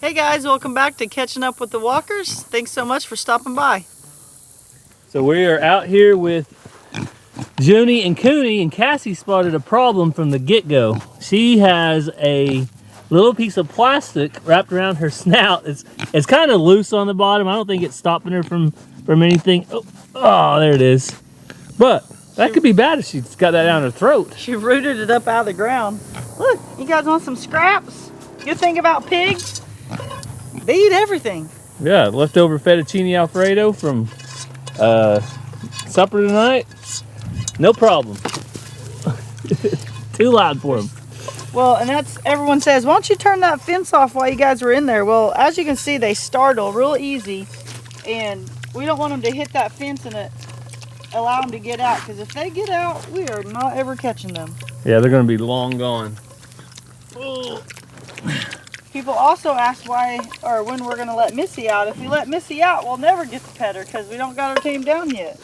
Hey guys, welcome back to Catching Up with the Walkers. Thanks so much for stopping by. So we are out here with Junie and Cooney, and Cassie spotted a problem from the get-go. She has a little piece of plastic wrapped around her snout. It's kind of loose on the bottom. I don't think it's stopping her from anything. Oh, there it is. But that could be bad if she's got that down her throat. She rooted it up out of the ground. Look, you guys want some scraps? Good thing about pigs, they eat everything. Yeah, leftover fettuccine Alfredo from supper tonight. No problem. Too loud for them. Well, and that's, everyone says, why don't you turn that fence off while you guys were in there? Well, as you can see, they startle real easy, and we don't want them to hit that fence and allow them to get out, because if they get out, we are not ever catching them. Yeah, they're going to be long gone. Oh. People also ask why or when we're going to let Missy out. If we let Missy out, we'll never get to pet her because we don't got her tamed down yet.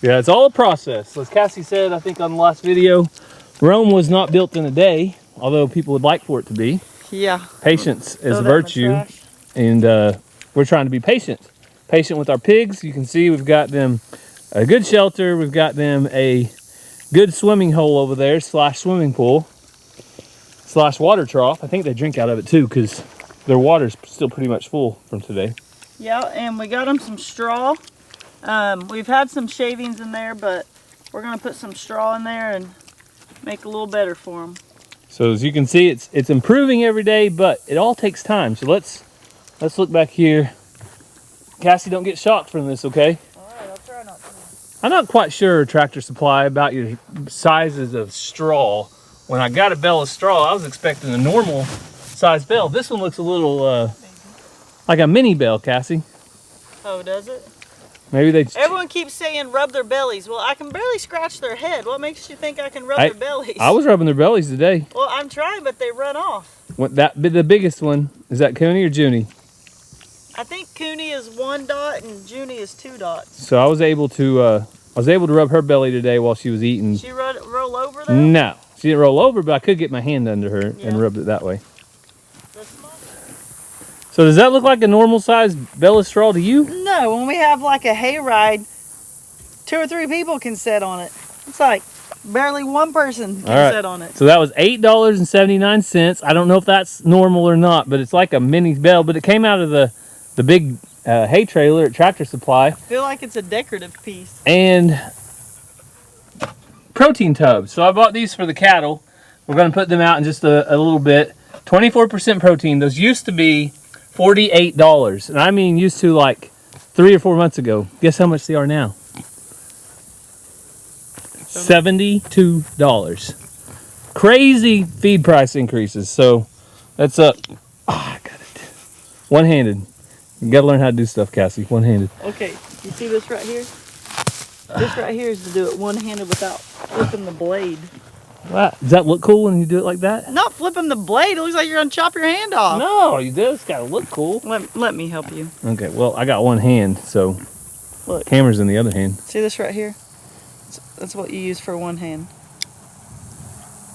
Yeah, it's all a process. As Cassie said, I think on the last video, Rome was not built in a day, although people would like for it to be. Yeah. Patience is a virtue, and we're trying to be patient. Patient with our pigs. You can see we've got them a good shelter. We've got them a good swimming hole over there, / swimming pool, / water trough. I think they drink out of it too because their water's still pretty much full from today. Yeah, and we got them some straw. We've had some shavings in there, but we're going to put some straw in there and make it a little better for them. So as you can see, it's improving every day, but it all takes time. So let's look back here. Cassie, don't get shocked from this, okay? Alright, I'll try not to. I'm not quite sure, Tractor Supply, about your sizes of straw. When I got a bale of straw, I was expecting a normal size bale. This one looks a little like a mini bale, Cassie. Oh, does it? Maybe they... Everyone keeps saying rub their bellies. Well, I can barely scratch their head. What makes you think I can rub their bellies? I was rubbing their bellies today. Well, I'm trying, but they run off. The biggest one, is that Cooney or Junie? I think Cooney is 1 dot and Junie is 2 dots. So I was able to rub her belly today while she was eating. Did she roll over though? No, she didn't roll over, but I could get my hand under her and rubbed it that way. So does that look like a normal size bale of straw to you? No, when we have like a hayride, 2 or 3 people can sit on it. It's like barely one person can sit on it. So that was $8.79. I don't know if that's normal or not, but it's like a mini bale, but it came out of the big hay trailer at Tractor Supply. I feel like it's a decorative piece. And protein tubs. So I bought these for the cattle. We're going to put them out in just a little bit. 24% protein. Those used to be $48. And I mean used to like 3 or 4 months ago. Guess how much they are now? $72. Crazy feed price increases. So that's up. I got it. One-handed. You got to learn how to do stuff, Cassie. One-handed. Okay. You see this right here? This right here is to do it one-handed without flipping the blade. Wow. Does that look cool when you do it like that? Not flipping the blade. It looks like you're going to chop your hand off. No, you do. It's got to look cool. Let me help you. Okay, well, I got one hand, so look. Camera's in the other hand. See this right here? That's what you use for one hand.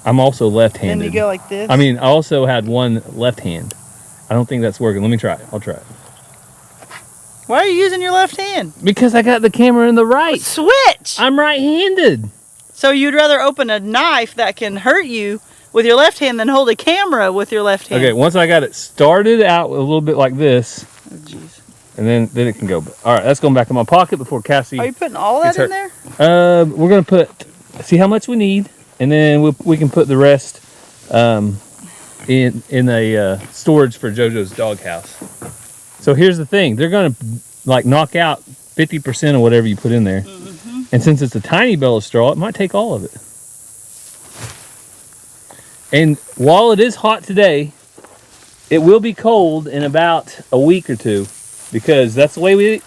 I'm also left-handed. Then you go like this. I mean, I also had one left hand. I don't think that's working. Let me try it. I'll try it. Why are you using your left hand? Because I got the camera in the right. Switch! I'm right-handed. So you'd rather open a knife that can hurt you with your left hand than hold a camera with your left hand. Okay, once I got it started out a little bit like this, oh, jeez. And then it can go. All right, that's going back in my pocket before Cassie. Are you putting all that in there? We're going to see how much we need, and then we can put the rest in a storage for JoJo's doghouse. So here's the thing. They're going to like knock out 50% of whatever you put in there. Mm-hmm. And since it's a tiny bale of straw, it might take all of it. And while it is hot today, it will be cold in about a week or 2 because that's the way we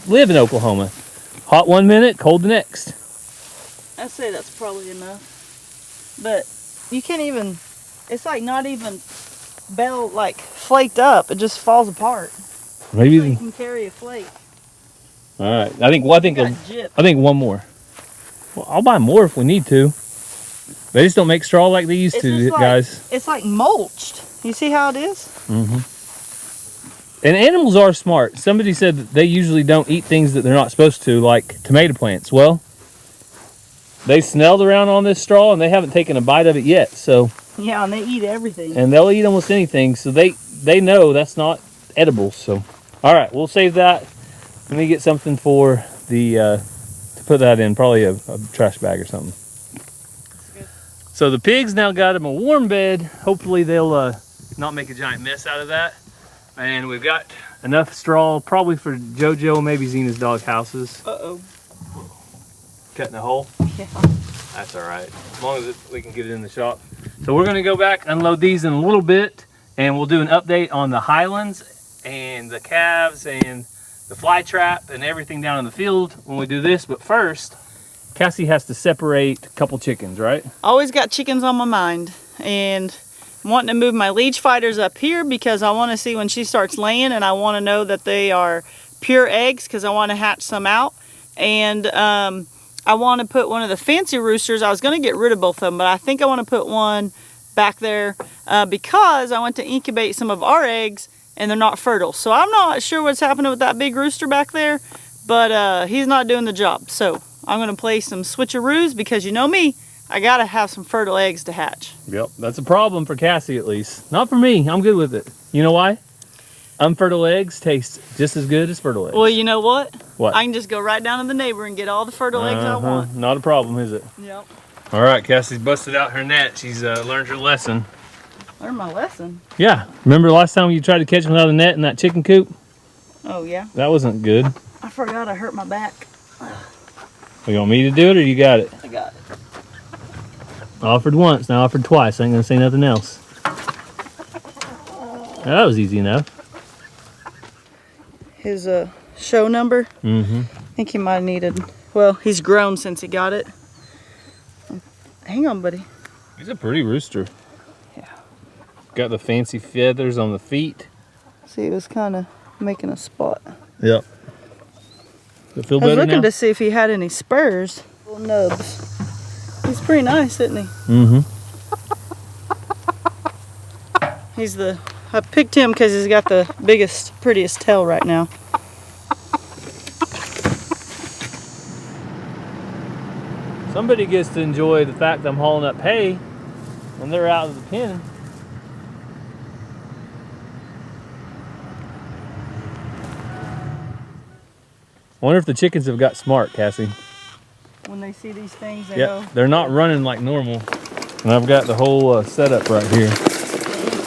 live in Oklahoma. Hot 1 minute, cold the next. I'd say that's probably enough. But you can't even, it's like not even bale like flaked up. It just falls apart. Maybe so you can carry a flake. All right. I think one more. Well, I'll buy more if we need to. They just don't make straw like they used to, guys. It's like mulched. You see how it is? Mm-hmm. And animals are smart. Somebody said that they usually don't eat things that they're not supposed to, like tomato plants. Well, they smelled around on this straw and they haven't taken a bite of it yet. So Yeah, and they eat everything. and they'll eat almost anything. So they know that's not edible. So all right, we'll save that. Let me get something for the to put that in, probably a trash bag or something. So the pigs now got them a warm bed. Hopefully they'll not make a giant mess out of that. And we've got enough straw probably for JoJo, maybe Zena's dog houses. Uh-oh. Cutting a hole? Yeah. That's all right, as long as we can get it in the shop. So we're gonna go back, unload these in a little bit, and we'll do an update on the Highlands and the calves and the fly trap and everything down in the field when we do this. But first, Cassie has to separate a couple chickens, right? Always got chickens on my mind, and I'm wanting to move my leech fighters up here because I want to see when she starts laying, and I want to know that they are pure eggs because I want to hatch some out. And I want to put one of the fancy roosters. I was going to get rid of both of them, but I think I want to put one back there because I want to incubate some of our eggs and they're not fertile. So I'm not sure what's happening with that big rooster back there, but he's not doing the job. So I'm going to play some switcheroos because you know me, I got to have some fertile eggs to hatch. Yep, that's a problem for Cassie at least. Not for me, I'm good with it. You know why? Unfertile eggs taste just as good as fertile eggs. Well, you know what? What? I can just go right down to the neighbor and get all the fertile eggs I want. Not a problem, is it? Yep. All right, Cassie's busted out her net. She's learned her lesson. Learned my lesson. Yeah, remember last time you tried to catch them out of the net in that chicken coop? Oh, yeah? That wasn't good. I forgot I hurt my back. You want me to do it or you got it? I got it. I offered once, now I offered twice. I ain't gonna say nothing else. That was easy enough. His show number. Mm-hmm. I think he might have needed, well, he's grown since he got it. Hang on, buddy. He's a pretty rooster. Yeah. Got the fancy feathers on the feet. See, it was kind of making a spot. Yep. Does it feel I was better looking now? to see if he had any spurs. Little nubs. He's pretty nice, isn't he? Mm-hmm. He's the, I picked him because he's got the biggest, prettiest tail right now. Somebody gets to enjoy the fact that I'm hauling up hay when they're out of the pen. I wonder if the chickens have got smart, Cassie. When they see these things, they Yep, go. they're not running like normal. And I've got the whole setup right here.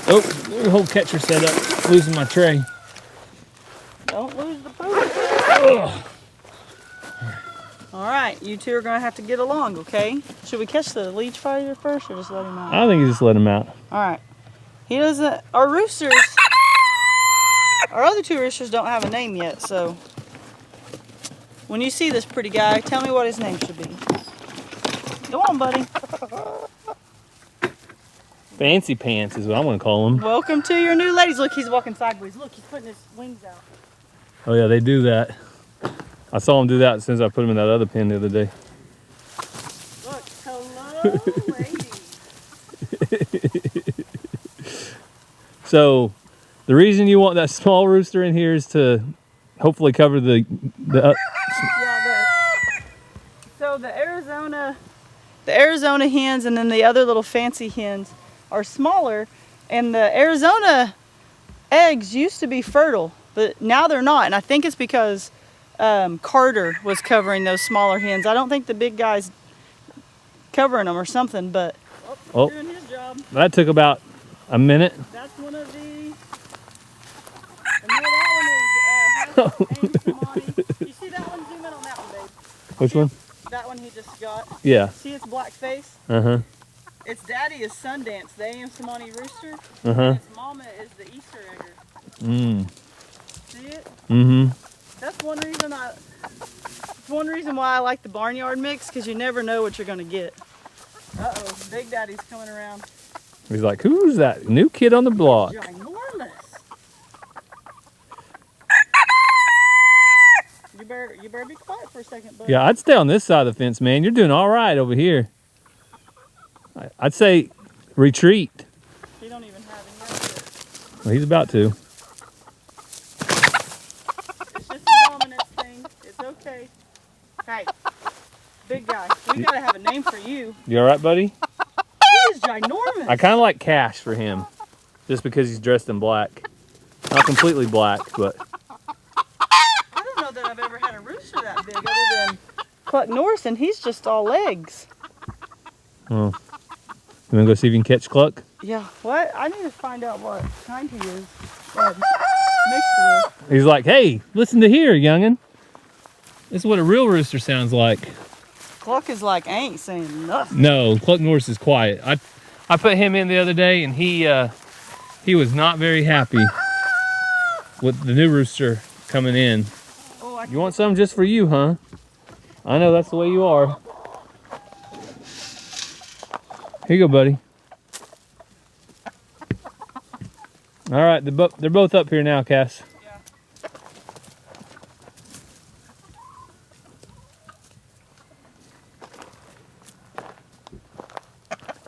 Oh, the whole catcher setup. Losing my tray. Don't lose the poop. Ugh. All right, you two are going to have to get along, okay? Should we catch the leech fighter first or just let him out? I think you just let him out. All right. He doesn't, our roosters, our other two roosters don't have a name yet, so when you see this pretty guy, tell me what his name should be. Go on, buddy. Fancy pants is what I'm going to call him. Welcome to your new ladies. Look, he's walking sideways. Look, he's putting his wings out. Oh yeah, they do that. I saw him do that since I put him in that other pen the other day. Look, hello, ladies. So, the reason you want that small rooster in here is to hopefully cover the Yeah, so the Arizona hens and then the other little fancy hens are smaller, and the Arizona eggs used to be fertile, but now they're not, and I think it's because Carter was covering those smaller hens. I don't think the big guy's covering them or something, but Oh. doing his job. That took about a minute. That's one of the. And that one is you see that one? Zoom in on that one, babe. Which one? That one he just got. Yeah. See its black face? Uh-huh. Its daddy is Sundance, the AM Samani rooster. Uh-huh. And its mama is the Easter egger. Mm. See it? Mm-hmm. That's one reason why I like the barnyard mix, because you never know what you're gonna get. Uh-oh, Big Daddy's coming around. He's like, who's that new kid on the block? Ginormous. You better be quiet for a second, bud. Yeah, I'd stay on this side of the fence, man. You're doing all right over here. I'd say retreat. He don't even have any yet. Well, he's about to. We gotta have a name for you. You all right, buddy? He is ginormous. I kind of like Cash for him, just because he's dressed in black. Not completely black, but. I don't know that I've ever had a rooster that big other than Cluck Norris, and he's just all legs. Oh. You want to go see if you can catch Cluck? Yeah, what? I need to find out what kind he is. Mixed with. He's like, hey, listen to here, youngin'. This is what a real rooster sounds like. Cluck is like, I ain't saying nothing. No, Cluck Norris is quiet. I put him in the other day, and he was not very happy with the new rooster coming in. Oh, You want some just for you, huh? I know that's the way you are. Here you go, buddy. All right, they're both up here now, Cass. Yeah.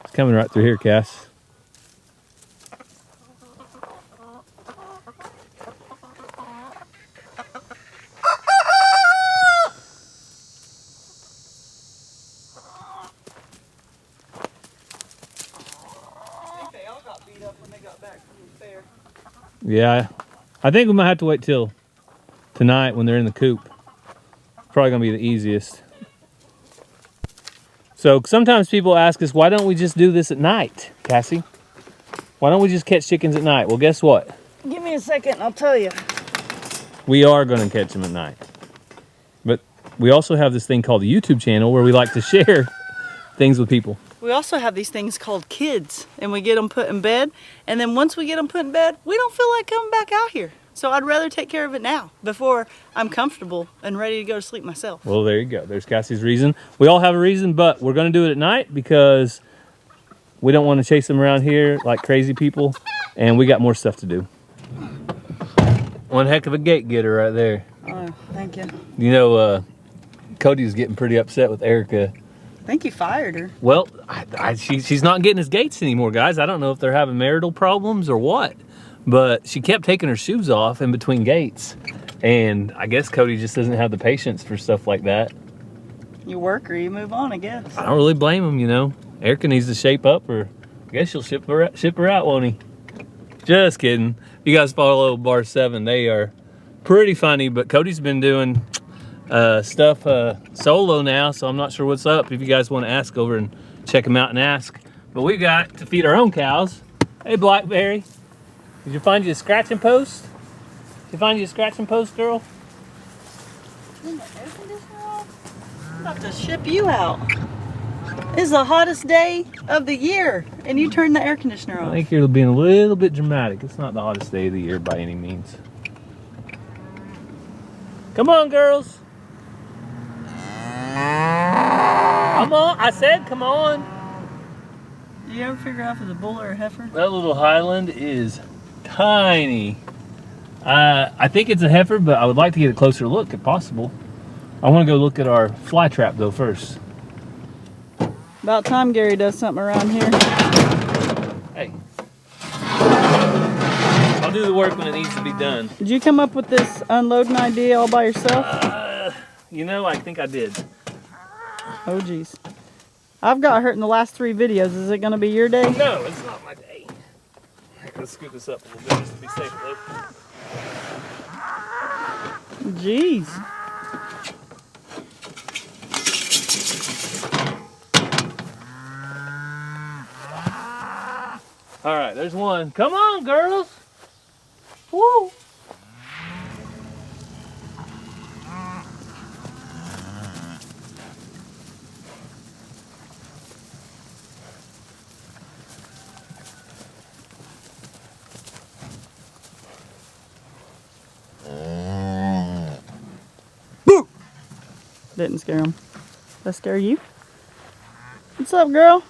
It's coming right through here, Cass. Yeah, I think we might have to wait till tonight when they're in the coop. Probably gonna be the easiest. So sometimes people ask us, why don't we just do this at night, Cassie? Why don't we just catch chickens at night? Well, guess what? Give me a second and I'll tell you. We are gonna catch them at night. But we also have this thing called a YouTube channel where we like to share things with people. We also have these things called kids, and we get them put in bed, and then once we get them put in bed, we don't feel like coming back out here. So I'd rather take care of it now before I'm comfortable and ready to go to sleep myself. Well, there you go. There's Cassie's reason. We all have a reason, but we're going to do it at night because we don't want to chase them around here like crazy people, and we got more stuff to do. One heck of a gate getter right there. Oh, thank you. You know, Cody was getting pretty upset with Erica. I think you fired her. Well, she's not getting his gates anymore, guys. I don't know if they're having marital problems or what, but she kept taking her shoes off in between gates, and I guess Cody just doesn't have the patience for stuff like that. You work or you move on, I guess. I don't really blame him, you know. Erica needs to shape up, or I guess she'll ship her out, won't he? Just kidding. If you guys follow Bar 7, they are pretty funny, but Cody's been doing stuff solo now, so I'm not sure what's up. If you guys want to ask over and check him out and ask. But we've got to feed our own cows. Hey, Blackberry. Did you find you a scratching post? Did you find you a scratching post, girl? Turn the air conditioner off? I'm about to ship you out. It's the hottest day of the year, and you turn the air conditioner off. I think you're being a little bit dramatic. It's not the hottest day of the year by any means. Come on, girls. Come on, I said come on. Do you ever figure out if it's a bull or a heifer? That little Highland is tiny. I think it's a heifer, but I would like to get a closer look if possible. I want to go look at our fly trap though first. About time Gary does something around here. Hey. I'll do the work when it needs to be done. Did you come up with this unloading idea all by yourself? You know, I think I did. Oh, geez. I've got hurt in the last 3 videos. Is it going to be your day? No, it's not my day. Let's scoot this up a little bit just to be safe, though. Jeez. All right, there's one. Come on, girls. Woo. Didn't scare him. Did that scare you? What's up, girl?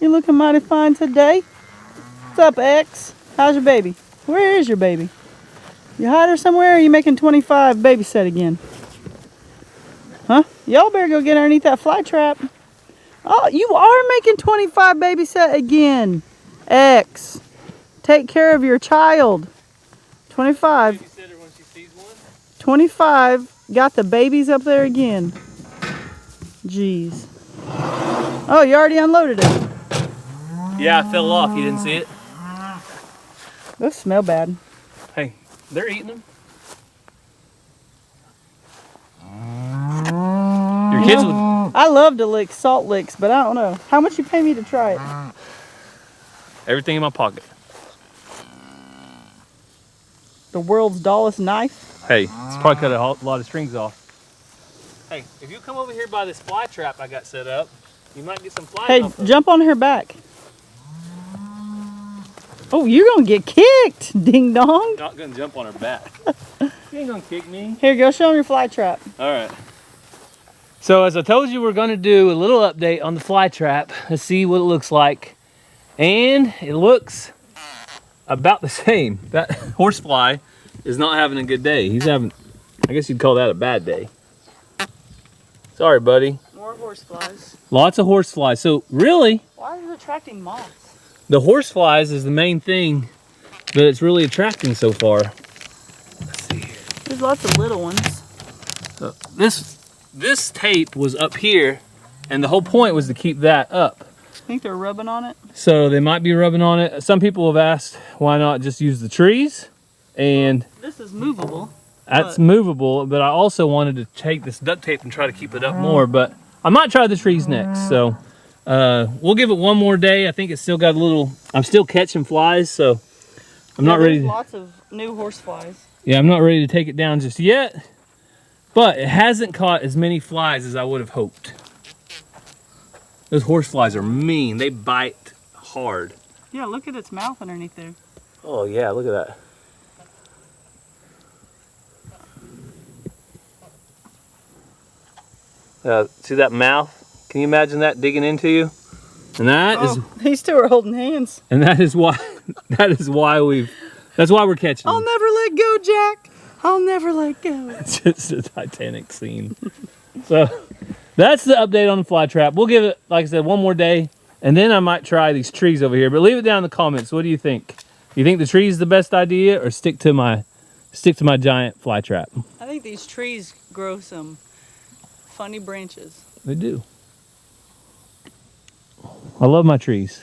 You looking mighty fine today. What's up, X? How's your baby? Where is your baby? You hide her somewhere, or are you making 25 babysit again? Huh? Y'all better go get underneath that fly trap. Oh, you are making 25 babysit again. X. Take care of your child. 25. Babysitter when she sees one. 25. Got the babies up there again. Jeez. Oh, you already unloaded it. Yeah, I fell off. You didn't see it? Those smell bad. Hey, they're eating them. Your kids would... I love to lick salt licks, but I don't know. How much you pay me to try it? Everything in my pocket. The world's dullest knife? Hey, it's probably cut a lot of strings off. Hey, if you come over here by this fly trap I got set up, you might get some flies. Hey, jump on her back. Oh, you're gonna get kicked, ding dong. Not gonna jump on her back. You ain't gonna kick me. Here, go show them your fly trap. All right. So as I told you, we're gonna do a little update on the fly trap. Let's see what it looks like. And it looks about the same. That horsefly is not having a good day. He's having, I guess you'd call that a bad day. Sorry, buddy. More horseflies. Lots of horseflies. So really, Why is it attracting moths? the horseflies is the main thing that it's really attracting so far. Let's see. There's lots of little ones. So this tape was up here, and the whole point was to keep that up. I think they're rubbing on it. So they might be rubbing on it. Some people have asked why not just use the trees, and This is movable. that's movable, but I also wanted to take this duct tape and try to keep it up more, but I might try the trees next. So we'll give it one more day. I think it's still got a little, I'm still catching flies, so I'm not ready to, Lots of new horseflies. yeah, I'm not ready to take it down just yet, but it hasn't caught as many flies as I would have hoped. Those horseflies are mean. They bite hard. Yeah, look at its mouth underneath there. Oh yeah, look at that. See that mouth? Can you imagine that digging into you? And that is, These two are holding hands. and that is why, that's why we're catching I'll them. never let go, Jack. I'll never let go. It's just a Titanic scene. So that's the update on the fly trap. We'll give it, like I said, one more day, and then I might try these trees over here. But leave it down in the comments. What do you think? You think the tree is the best idea, or stick to my giant fly trap? I think these trees grow some funny branches. They do. I love my trees.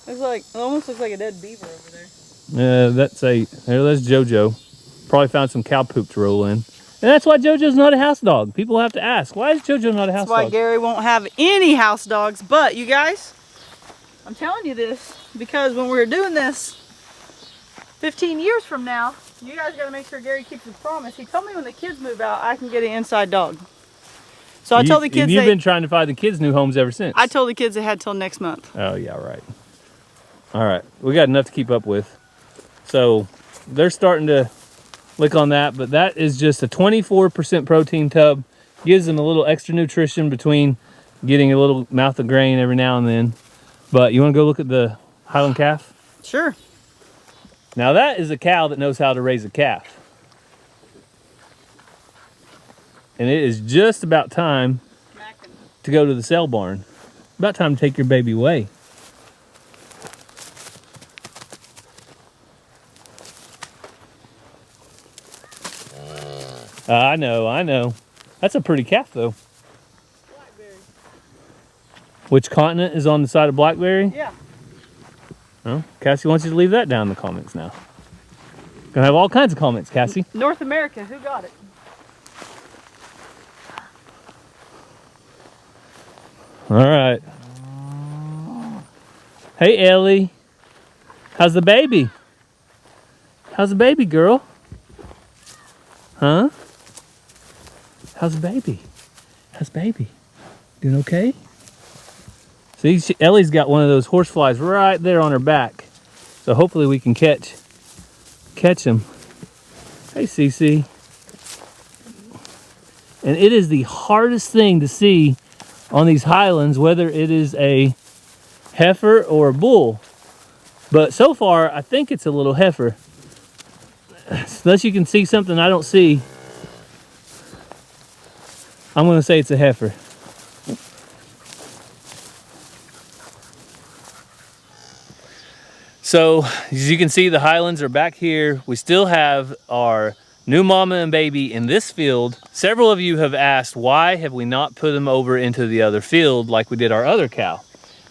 It almost looks like a dead beaver over there. That's JoJo. Probably found some cow poop to roll in. And that's why JoJo's not a house dog. People have to ask, why is JoJo not a house That's why dog? Gary won't have any house dogs. But you guys, I'm telling you this because when we're doing this 15 years from now, you guys got to make sure Gary keeps his promise. He told me when the kids move out, I can get an inside dog. So I told the kids you've been trying to find the kids new homes ever since. I told the kids they had till next month. Oh yeah, right. All right, we got enough to keep up with. So they're starting to lick on that, but that is just a 24% protein tub. Gives them a little extra nutrition between getting a little mouth of grain every now and then. But you want to go look at the Highland calf? Sure. Now that is a cow that knows how to raise a calf. And it is just about time to go to the sale barn. About time to take your baby away. I know. That's a pretty calf though. Blackberry. Which continent is on the side of Blackberry? Yeah. Oh, Cassie wants you to leave that down in the comments now. Gonna have all kinds of comments, Cassie. North America, who got it? All right. Hey, Ellie. How's the baby? How's the baby, girl? Huh? How's the baby? How's baby? Doing okay? See, Ellie's got one of those horseflies right there on her back. So hopefully we can catch him. Hey, Cece. And it is the hardest thing to see on these Highlands, whether it is a heifer or a bull. But so far, I think it's a little heifer. Unless you can see something I don't see, I'm going to say it's a heifer. So, as you can see, the Highlands are back here. We still have our new mama and baby in this field. Several of you have asked, why have we not put them over into the other field like we did our other cow?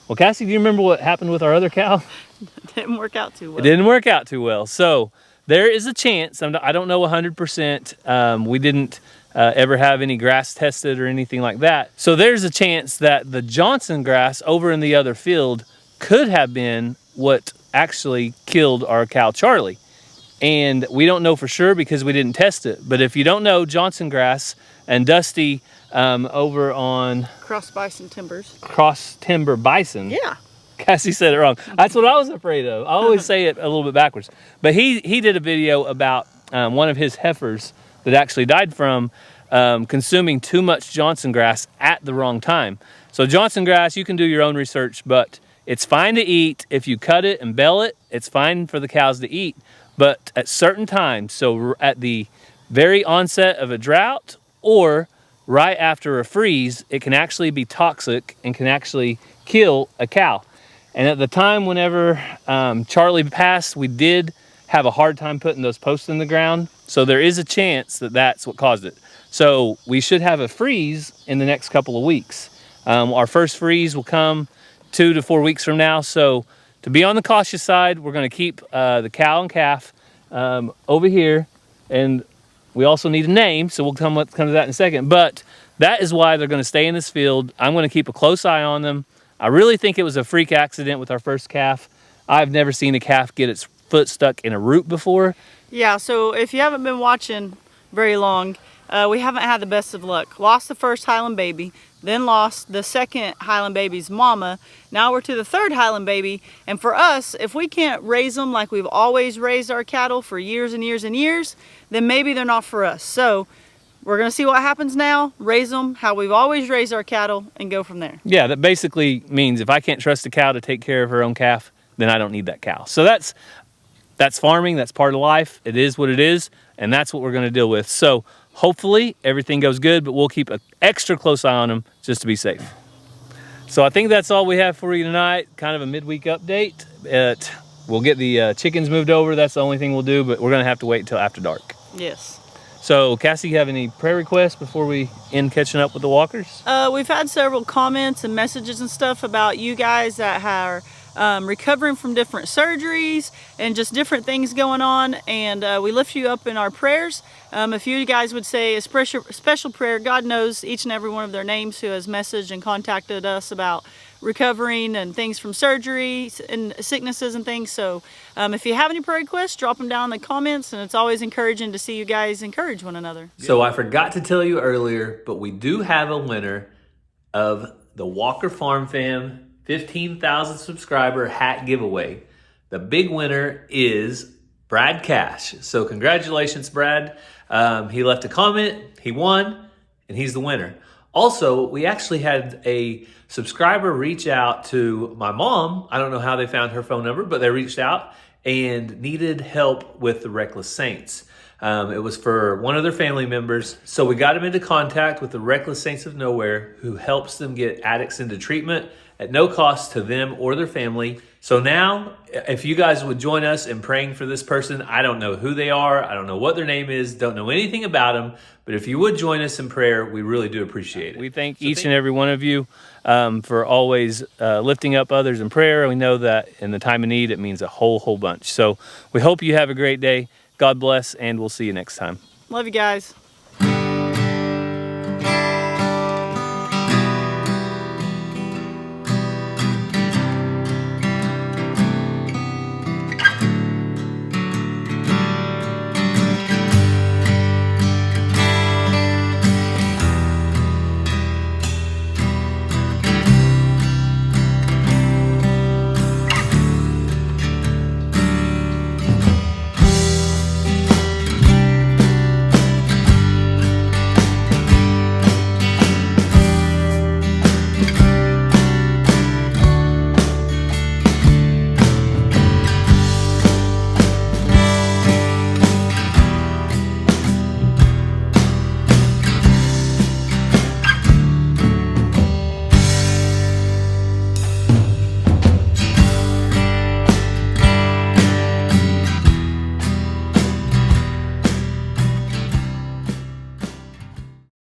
Well, Cassie, do you remember what happened with our other cow? It didn't work out too well. It didn't work out too well. So there is a chance, I don't know 100%, we didn't ever have any grass tested or anything like that. So there's a chance that the Johnson grass over in the other field could have been what actually killed our cow Charlie. And we don't know for sure because we didn't test it. But if you don't know, Johnson grass and Dusty over on Cross Bison Timbers. Cross Timber Bison. Yeah. Cassie said it wrong. That's what I was afraid of. I always say it a little bit backwards. But he did a video about one of his heifers that actually died from consuming too much Johnson grass at the wrong time. So Johnson grass, you can do your own research, but it's fine to eat. If you cut it and bale it, it's fine for the cows to eat. But at certain times, so at the very onset of a drought or right after a freeze, it can actually be toxic and can actually kill a cow. And at the time whenever Charlie passed, we did have a hard time putting those posts in the ground. So there is a chance that that's what caused it. So we should have a freeze in the next couple of weeks. Our first freeze will come 2 to 4 weeks from now. So to be on the cautious side, we're going to keep the cow and calf over here. And we also need a name, so we'll come to that in a second. But that is why they're going to stay in this field. I'm going to keep a close eye on them. I really think it was a freak accident with our first calf. I've never seen a calf get its foot stuck in a root before. Yeah, so if you haven't been watching very long, we haven't had the best of luck. Lost the first Highland baby, then lost the second Highland baby's mama. Now we're to the third Highland baby. And for us, if we can't raise them like we've always raised our cattle for years and years and years, then maybe they're not for us. So we're going to see what happens now, raise them how we've always raised our cattle, and go from there. Yeah, that basically means if I can't trust a cow to take care of her own calf, then I don't need that cow. So that's farming, that's part of life. It is what it is, and that's what we're going to deal with. So hopefully everything goes good, but we'll keep an extra close eye on them just to be safe. So I think that's all we have for you tonight, kind of a midweek update. We'll get the chickens moved over. That's the only thing we'll do, but we're going to have to wait until after dark. Yes. So, Cassie, you have any prayer requests before we end catching up with the walkers? We've had several comments and messages and stuff about you guys that are recovering from different surgeries and just different things going on, and we lift you up in our prayers. If you guys would say a special prayer, God knows each and every one of their names who has messaged and contacted us about recovering and things from surgery and sicknesses and things. So if you have any prayer requests, drop them down in the comments, and it's always encouraging to see you guys encourage one another. So I forgot to tell you earlier, but we do have a winner of the Walker Farm Fam 15,000 subscriber hat giveaway. The big winner is Brad Cash. So congratulations, Brad. He left a comment, he won, and he's the winner. Also, we actually had a subscriber reach out to my mom. I don't know how they found her phone number, but they reached out and needed help with the Reckless Saints. It was for one of their family members. So we got them into contact with the Reckless Saints of Nowhere, who helps them get addicts into treatment at no cost to them or their family. So now, if you guys would join us in praying for this person, I don't know who they are, I don't know what their name is, don't know anything about them, but if you would join us in prayer, we really do appreciate it. We thank each and every one of you for always lifting up others in prayer. We know that in the time of need, it means a whole bunch. So we hope you have a great day. God bless, and we'll see you next time. Love you guys.